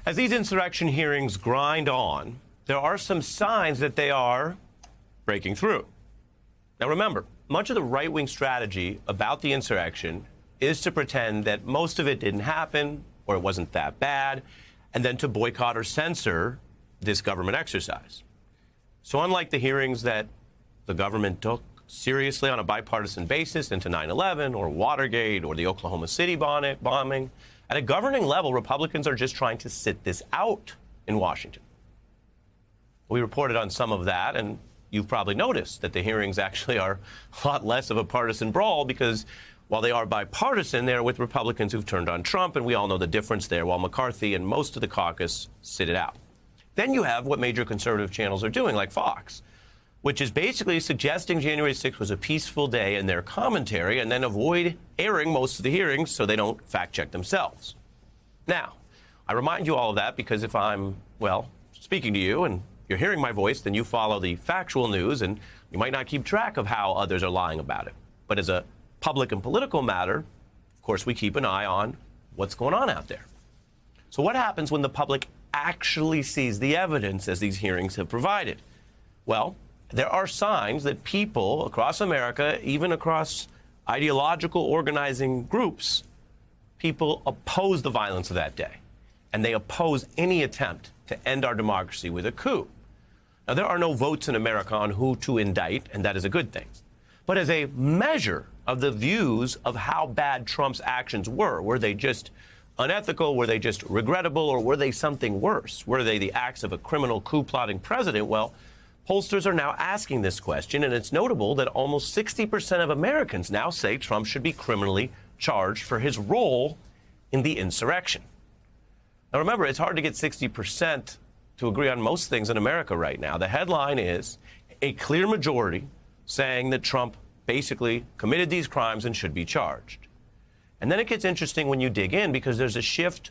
As these insurrection hearings grind on, there are some signs that they are breaking through. Now, remember, much of the right-wing strategy about the insurrection is to pretend that most of it didn't happen or it wasn't that bad, and then to boycott or censor this government exercise. So unlike the hearings that the government took seriously on a bipartisan basis into 9/11 or Watergate or the Oklahoma City bombing, at a governing level, Republicans are just trying to sit this out in Washington. We reported on some of that, and you've probably noticed that the hearings actually are a lot less of a partisan brawl because while they are bipartisan, they're with Republicans who've turned on Trump, and we all know the difference there, while McCarthy and most of the caucus sit it out. Then you have what major conservative channels are doing, like Fox, which is basically suggesting January 6th was a peaceful day in their commentary and then avoid airing most of the hearings so they don't fact-check themselves. Now, I remind you all of that because if I'm, well, speaking to you and you're hearing my voice, then you follow the factual news and you might not keep track of how others are lying about it. But as a public and political matter, of course, we keep an eye on what's going on out there. So what happens when the public actually sees the evidence as these hearings have provided? Well, there are signs that people across America, even across ideological organizing groups, people oppose the violence of that day. And they oppose any attempt to end our democracy with a coup. Now, there are no votes in America on who to indict, and that is a good thing. But as a measure of the views of how bad Trump's actions were they just unethical, were they just regrettable, or were they something worse? Were they the acts of a criminal coup-plotting president? Well, pollsters are now asking this question, and it's notable that almost 60% of Americans now say Trump should be criminally charged for his role in the insurrection. Now, remember, it's hard to get 60% to agree on most things in America right now. The headline is a clear majority saying that Trump basically committed these crimes and should be charged. And then it gets interesting when you dig in because there's a shift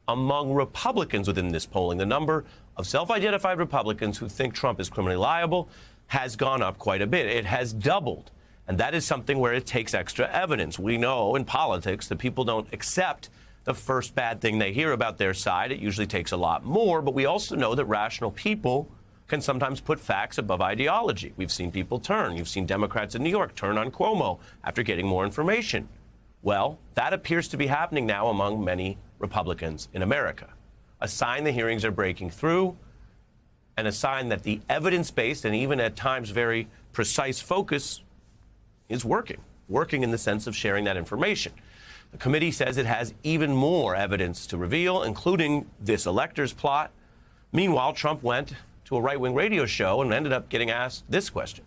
among Republicans within this polling. The number of self-identified Republicans who think Trump is criminally liable has gone up quite a bit. It has doubled. And that is something where it takes extra evidence. We know in politics that people don't accept the first bad thing they hear about their side. It usually takes a lot more. But we also know that rational people can sometimes put facts above ideology. We've seen people turn. You've seen Democrats in New York turn on Cuomo after getting more information. Well, that appears to be happening now among many Republicans in America. A sign the hearings are breaking through, and a sign that the evidence-based and even at times very precise focus is working in the sense of sharing that information. The committee says it has even more evidence to reveal, including this electors plot. Meanwhile, Trump went to a right-wing radio show and ended up getting asked this question.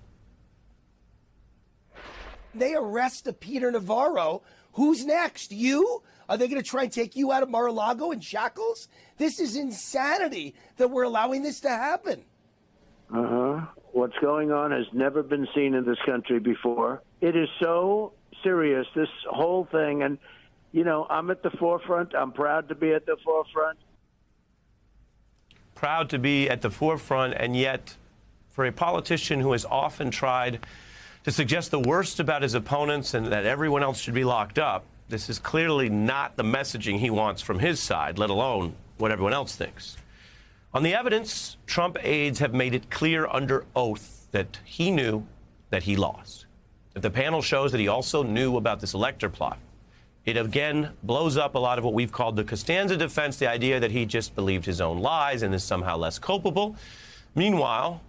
They arrest Peter Navarro. Who's next? You? Are they going to try and take you out of Mar-a-Lago in shackles? This is insanity that we're allowing this to happen. What's going on has never been seen in this country before. It is so serious, this whole thing. And, you know, I'm at the forefront. I'm proud to be at the forefront. Proud to be at the forefront, and yet for a politician who has often tried to suggest the worst about his opponents and that everyone else should be locked up, this is clearly not the messaging he wants from his side, let alone what everyone else thinks. On the evidence, Trump aides have made it clear under oath that he knew that he lost. That the panel shows that he also knew about this elector plot. It again blows up a lot of what we've called the Costanza defense, the idea that he just believed his own lies and is somehow less culpable. Meanwhile,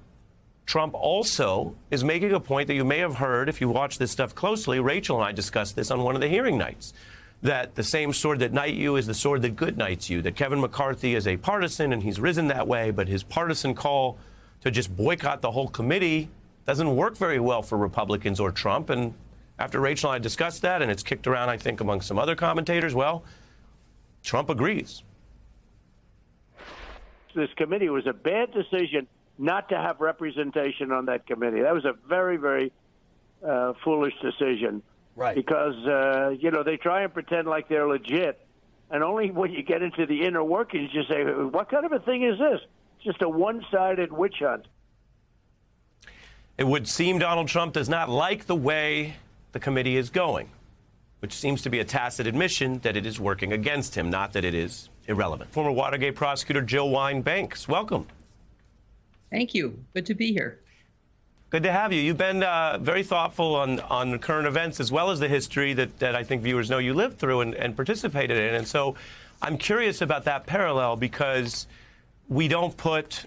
Trump also is making a point that you may have heard if you watch this stuff closely. Rachel and I discussed this on one of the hearing nights, that the same sword that knight you is the sword that good knights you, that Kevin McCarthy is a partisan and he's risen that way, but his partisan call to just boycott the whole committee doesn't work very well for Republicans or Trump. And after Rachel and I discussed that, and it's kicked around, I think, among some other commentators, well, Trump agrees. This committee was a bad decision not to have representation on that committee. That was a very, very foolish decision. Right. Because, you know, they try and pretend like they're legit. And only when you get into the inner workings, you say, what kind of a thing is this? It's just a one-sided witch hunt. It would seem Donald Trump does not like the way the committee is going, which seems to be a tacit admission that it is working against him, not that it is irrelevant. Former Watergate prosecutor Jill Wine-Banks, welcome. Thank you. Good to be here. Good to have you. You've been very thoughtful on current events as well as the history that I think viewers know you lived through and participated in. And so I'm curious about that parallel because we don't put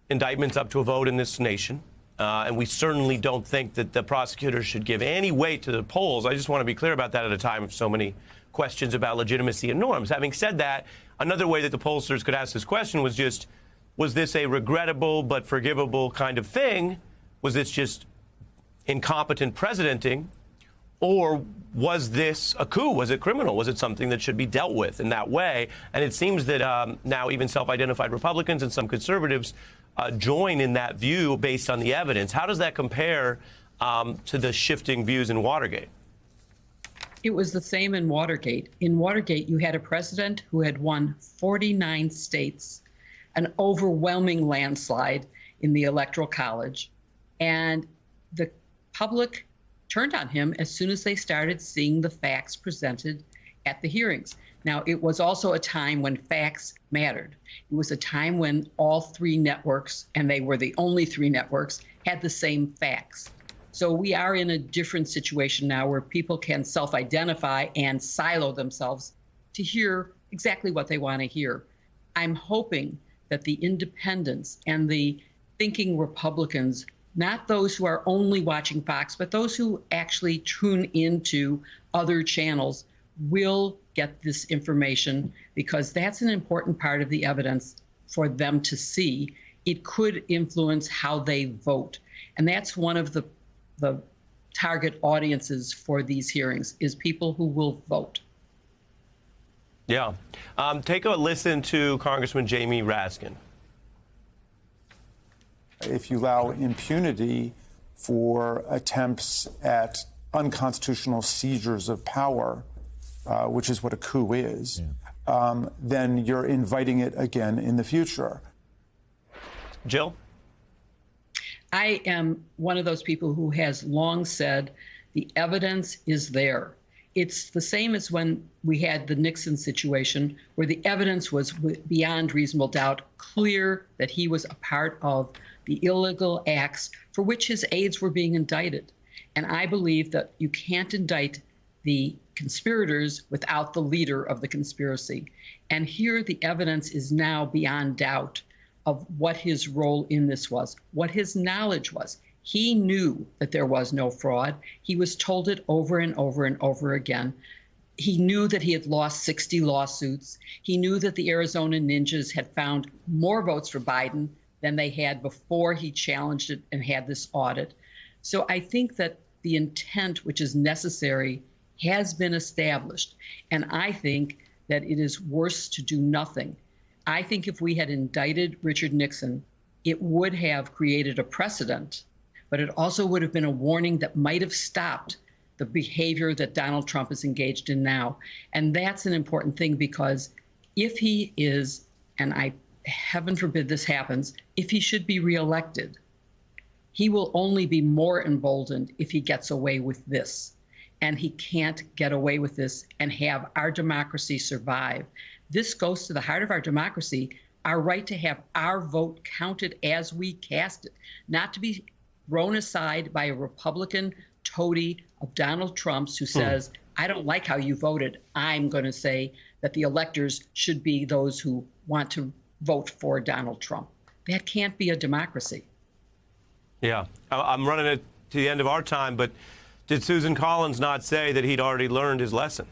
indictments up to a vote in this nation. And we certainly don't think that the prosecutors should give any weight to the polls. I just want to be clear about that at a time of so many questions about legitimacy and norms. Having said that, another way that the pollsters could ask this question was just, was this a regrettable but forgivable kind of thing? Was this just incompetent presidenting? Or was this a coup? Was it criminal? Was it something that should be dealt with in that way? And it seems that now even self-identified Republicans and some conservatives join in that view based on the evidence. How does that compare to the shifting views in Watergate? It was the same in Watergate. In Watergate, you had a president who had won 49 states, an overwhelming landslide in the Electoral College, and the public turned on him as soon as they started seeing the facts presented at the hearings. Now, it was also a time when facts mattered. It was a time when all three networks, and they were the only three networks, had the same facts. So we are in a different situation now where people can self-identify and silo themselves to hear exactly what they want to hear. I'm hoping that the independents and the thinking Republicans, not those who are only watching Fox, but those who actually tune into other channels, will get this information because that's an important part of the evidence for them to see. It could influence how they vote. And that's one of the target audiences for these hearings is people who will vote. Yeah. Take a listen to Congressman Jamie Raskin. If you allow impunity for attempts at unconstitutional seizures of power, which is what a coup is, then you're inviting it again in the future. Jill? I am one of those people who has long said the evidence is there. It's the same as when we had the Nixon situation where the evidence was beyond reasonable doubt clear that he was a part of the illegal acts for which his aides were being indicted. And I believe that you can't indict the conspirators without the leader of the conspiracy. And here the evidence is now beyond doubt of what his role in this was, what his knowledge was. He knew that there was no fraud. He was told it over and over and over again. He knew that he had lost 60 lawsuits. He knew that the Arizona Ninjas had found more votes for Biden than they had before he challenged it and had this audit. So I think that the intent which is necessary has been established. And I think that it is worse to do nothing. I think if we had indicted Richard Nixon, it would have created a precedent, but it also would have been a warning that might have stopped the behavior that Donald Trump is engaged in now. And that's an important thing because if he is, and heaven forbid this happens, if he should be reelected, he will only be more emboldened if he gets away with this. And he can't get away with this and have our democracy survive. This goes to the heart of our democracy, our right to have our vote counted as we cast it, not to be thrown aside by a Republican toady of Donald Trump's who says, I don't like how you voted. I'm going to say that the electors should be those who want to vote for Donald Trump. That can't be a democracy. Yeah, I'm running it to the end of our time, but did Susan Collins not say that he'd already learned his lesson?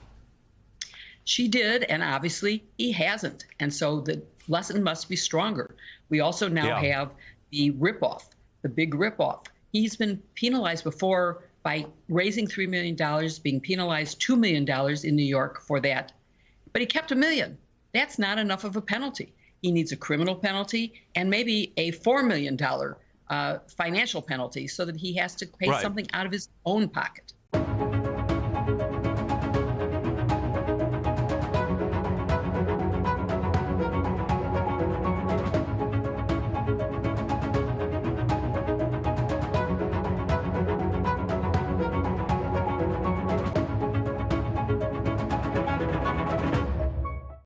She did, and obviously he hasn't. And so the lesson must be stronger. We also now have the ripoff, the big ripoff. He's been penalized before by raising $3 million, being penalized $2 million in New York for that. But he kept $1 million. That's not enough of a penalty. He needs a criminal penalty and maybe a $4 million financial penalty so that he has to pay something out of his own pocket.